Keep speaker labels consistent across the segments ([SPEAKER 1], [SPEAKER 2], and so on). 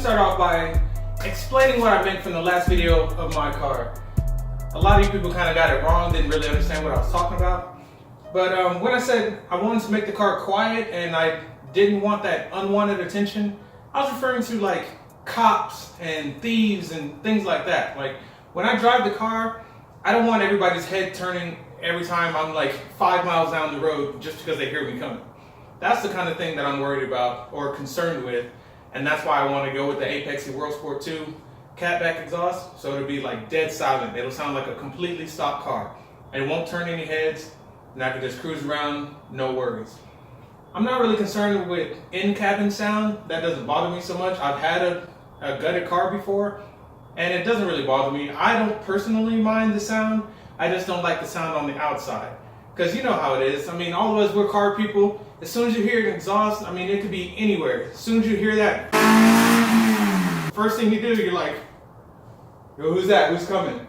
[SPEAKER 1] start off by explaining what I meant from the last video of my car. A lot of you people kind of got it wrong, didn't really understand what I was talking about. But when I said I wanted to make the car quiet and I didn't want that unwanted attention, I was referring to like cops and thieves and things like that. Like when I drive the car, I don't want everybody's head turning every time I'm like 5 miles down the road just because they hear me coming. That's the kind of thing that I'm worried about or concerned with. And that's why I want to go with the Apexy World Sport 2 catback exhaust. So it'll be like dead silent. It'll sound like a completely stock car. And it won't turn any heads. And I can just cruise around, no worries. I'm not really concerned with in-cabin sound. That doesn't bother me so much. I've had a gutted car before, and it doesn't really bother me. I don't personally mind the sound. I just don't like the sound on the outside. Because you know how it is. I mean, all of us, we're car people. As soon as you hear an exhaust, I mean, it could be anywhere. As soon as you hear that, first thing you do, you're like, yo, who's that? Who's coming?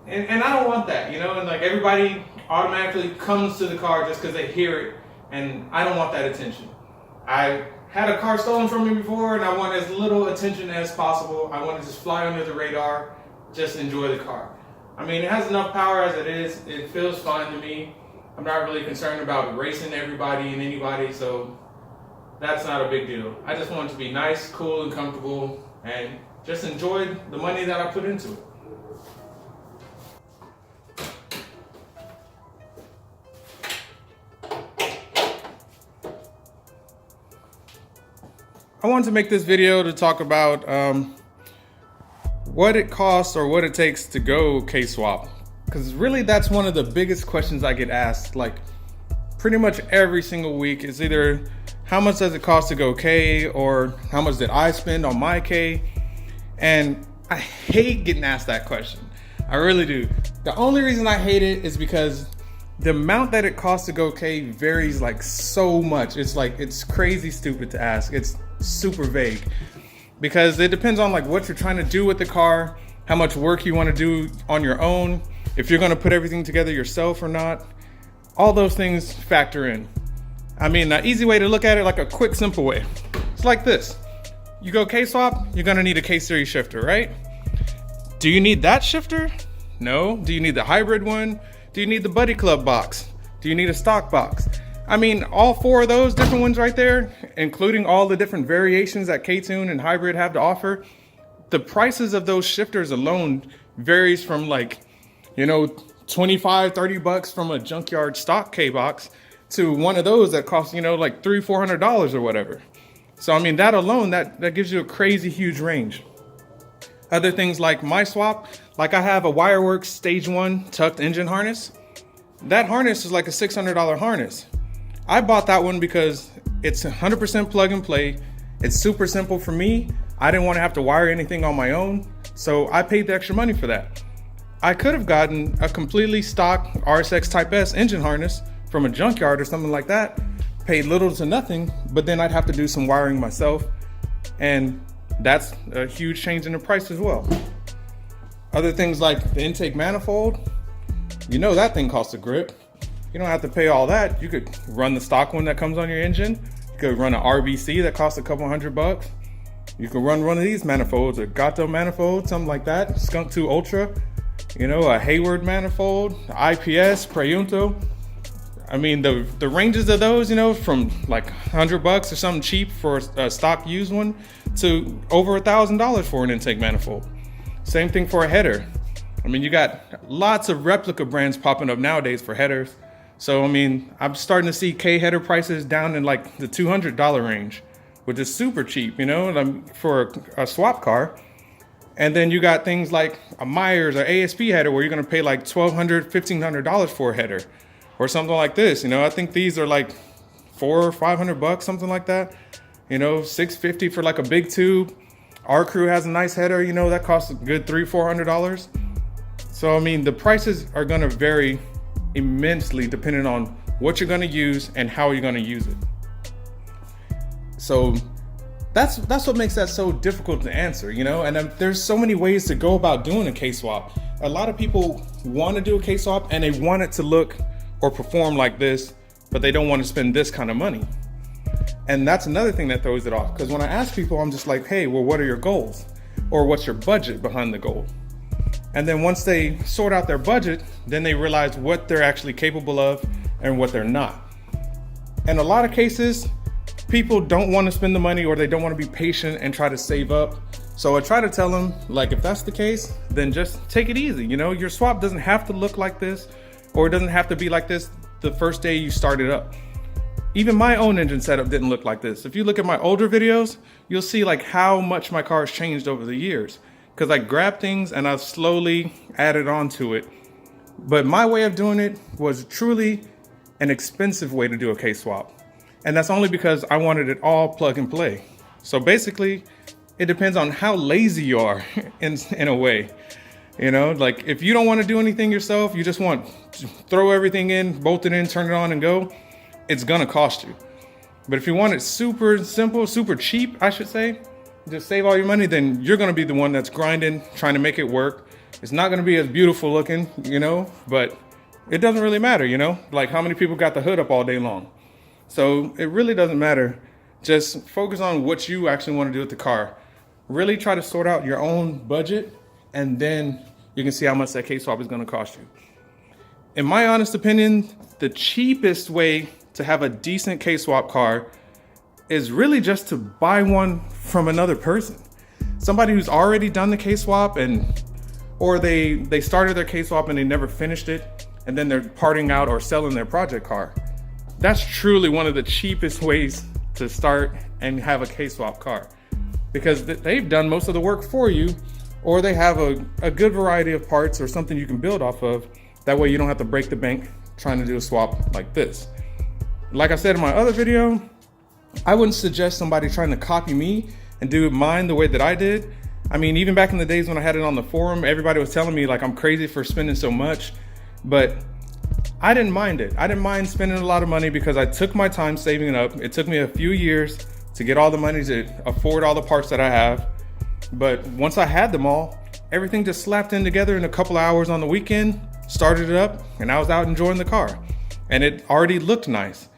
[SPEAKER 1] And I don't want that, you know? And like everybody automatically comes to the car just because they hear it. And I don't want that attention. I had a car stolen from me before, and I want as little attention as possible. I want to just fly under the radar, just enjoy the car. I mean, it has enough power as it is. It feels fine to me. I'm not really concerned about racing everybody and anybody, so that's not a big deal. I just want it to be nice, cool, and comfortable, and just enjoy the money that I put into it. I wanted to make this video to talk about what it costs or what it takes to go K-swap. Because really that's one of the biggest questions I get asked, like pretty much every single week, is either how much does it cost to go K, or how much did I spend on my K? And I hate getting asked that question. I really do. The only reason I hate it is because the amount that it costs to go K varies like so much. It's crazy stupid to ask. It's super vague because it depends on like what you're trying to do with the car, how much work you want to do on your own, if you're going to put everything together yourself or not. All those things factor in. I mean, the easy way to look at it, like a quick, simple way, it's like this. You go K-swap, you're going to need a K-series shifter, right? Do you need that shifter? No. Do you need the hybrid one? Do you need the Buddy Club box? Do you need a stock box? I mean, all four of those different ones right there, including all the different variations that K-Tune and Hybrid have to offer, the prices of those shifters alone varies from like, you know, 25, 30 bucks from a junkyard stock K-box to one of those that costs, you know, like $300-400 or whatever. So, I mean, that alone, that gives you a crazy huge range. Other things like my swap, like I have a Wireworks Stage 1 tucked engine harness. That harness is like a $600 harness. I bought that one because it's 100% plug and play. It's super simple for me. I didn't want to have to wire anything on my own, so I paid the extra money for that. I could have gotten a completely stock RSX Type S engine harness from a junkyard or something like that, paid little to nothing, but then I'd have to do some wiring myself, and that's a huge change in the price as well. Other things like the intake manifold, you know that thing costs a grip. You don't have to pay all that. You could run the stock one that comes on your engine. You could run an RBC that costs a couple $100. You could run one of these manifolds, a Gato manifold, something like that, Skunk 2 Ultra, you know, a Hayward manifold, IPS, Preunto. I mean, the ranges of those, you know, from like $100 or something cheap for a stock used one to over $1,000 for an intake manifold. Same thing for a header. I mean, you got lots of replica brands popping up nowadays for headers. So, I mean, I'm starting to see K header prices down in like the $200 range, which is super cheap, you know, for a swap car. And then you got things like a Myers or ASP header where you're going to pay like $1,200, $1,500 for a header or something like this. You know, I think these are like $400 or $500, something like that. You know, $650 for like a big tube. Our Crew has a nice header, you know, that costs a good $300-400. So, I mean, the prices are going to vary immensely depending on what you're going to use and how you're going to use it. So that's what makes that so difficult to answer, you know. And there's so many ways to go about doing a K-swap. A lot of people want to do a K-swap and they want it to look or perform like this, but they don't want to spend this kind of money. And that's another thing that throws it off. Because when I ask people, I'm just like, hey, well, what are your goals? Or what's your budget behind the goal? And then once they sort out their budget, then they realize what they're actually capable of and what they're not. In a lot of cases, people don't want to spend the money, or they don't want to be patient and try to save up. So I try to tell them, like, if that's the case, then just take it easy. You know, your swap doesn't have to look like this, or it doesn't have to be like this the first day you start it up. Even my own engine setup didn't look like this. If you look at my older videos, you'll see like how much my car has changed over the years. Because I grabbed things and I've slowly added on to it. But my way of doing it was truly an expensive way to do a K-swap. And that's only because I wanted it all plug and play. So basically, it depends on how lazy you are in a way. You know, like if you don't want to do anything yourself, you just want to throw everything in, bolt it in, turn it on and go, it's gonna cost you. But if you want it super simple, super cheap, I should say, just save all your money, then you're gonna be the one that's grinding, trying to make it work. It's not gonna be as beautiful looking, you know, but it doesn't really matter, you know? Like how many people got the hood up all day long? So it really doesn't matter. Just focus on what you actually wanna do with the car. Really try to sort out your own budget, and then you can see how much that K-swap is gonna cost you. In my honest opinion, the cheapest way to have a decent K-swap car is really just to buy one from another person. Somebody who's already done the K-swap, or they started their K-swap and they never finished it, and then they're parting out or selling their project car. That's truly one of the cheapest ways to start and have a K-swap car, because they've done most of the work for you, or they have a good variety of parts or something you can build off of. That way you don't have to break the bank trying to do a swap like this. Like I said in my other video, I wouldn't suggest somebody trying to copy me and do mine the way that I did. I mean, even back in the days when I had it on the forum, everybody was telling me like I'm crazy for spending so much, but I didn't mind it. I didn't mind spending a lot of money because I took my time saving it up. It took me a few years to get all the money to afford all the parts that I have. But once I had them all, everything just slapped in together in a couple hours on the weekend, started it up, and I was out enjoying the car. And it already looked nice.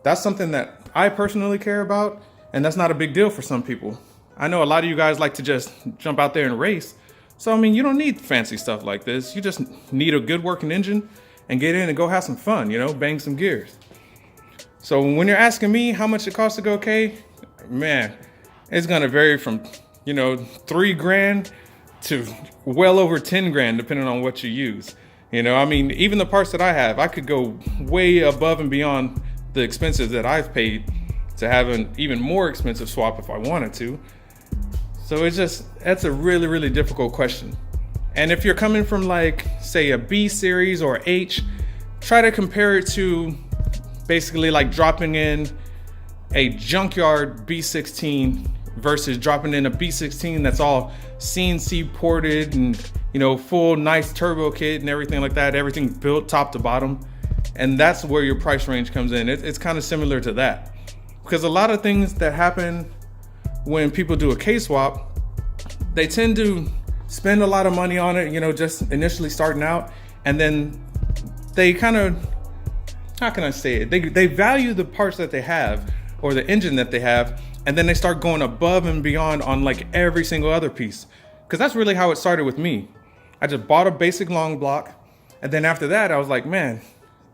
[SPEAKER 1] That's something that I personally care about, and that's not a big deal for some people. I know a lot of you guys like to just jump out there and race. So, I mean, you don't need fancy stuff like this. You just need a good working engine and get in and go have some fun, you know, bang some gears. So when you're asking me how much it costs to go K, man, it's gonna vary from, you know, $3,000 to well over 10 grand, depending on what you use. You know, I mean, even the parts that I have, I could go way above and beyond the expenses that I've paid to have an even more expensive swap if I wanted to. So that's a really, really difficult question. And if you're coming from like, say a B series or H, try to compare it to basically like dropping in a junkyard B16 versus dropping in a B16 that's all CNC ported and, you know, full nice turbo kit and everything like that, everything built top to bottom. And that's where your price range comes in. It's kind of similar to that. Because a lot of things that happen when people do a K-swap, they tend to spend a lot of money on it, you know, just initially starting out. And then they kind of, how can I say it? They value the parts that they have or the engine that they have. And then they start going above and beyond on like every single other piece. Because that's really how it started with me. I just bought a basic long block. And then after that, I was like, man,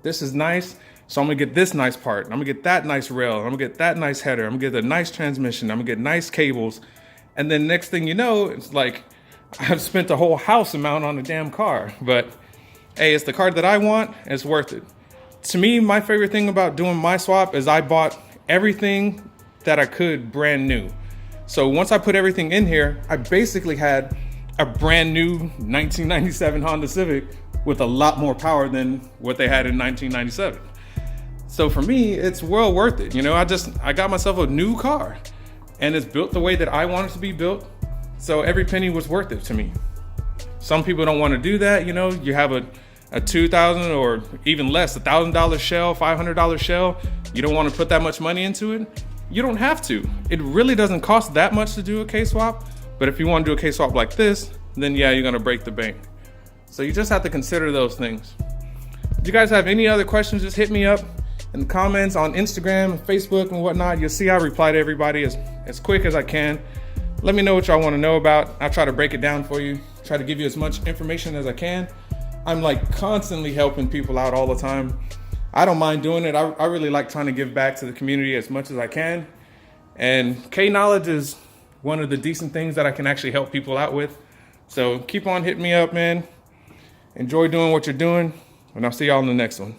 [SPEAKER 1] this is nice. So I'm gonna get this nice part. I'm gonna get that nice rail. I'm gonna get that nice header. I'm gonna get a nice transmission. I'm gonna get nice cables. And then next thing you know, it's like I've spent a whole house amount on a damn car. But hey, it's the car that I want. And it's worth it. To me, my favorite thing about doing my swap is I bought everything that I could brand new. So once I put everything in here, I basically had a brand new 1997 Honda Civic with a lot more power than what they had in 1997. So for me, it's well worth it. You know, I got myself a new car and it's built the way that I want it to be built. So every penny was worth it to me. Some people don't want to do that. You know, you have a $2,000 or even less, $1,000 shell, $500 shell. You don't want to put that much money into it. You don't have to. It really doesn't cost that much to do a K-swap. But if you want to do a K-swap like this, then yeah, you're going to break the bank. So you just have to consider those things. If you guys have any other questions, just hit me up. in the comments on Instagram and Facebook and whatnot. You'll see I reply to everybody as quick as I can. Let me know what y'all want to know about. I'll try to break it down for you, try to give you as much information as I can. I'm like constantly helping people out all the time. I don't mind doing it. I really like trying to give back to the community as much as I can. And K-Knowledge is one of the decent things that I can actually help people out with. So keep on hitting me up, man. Enjoy doing what you're doing, and I'll see y'all in the next one.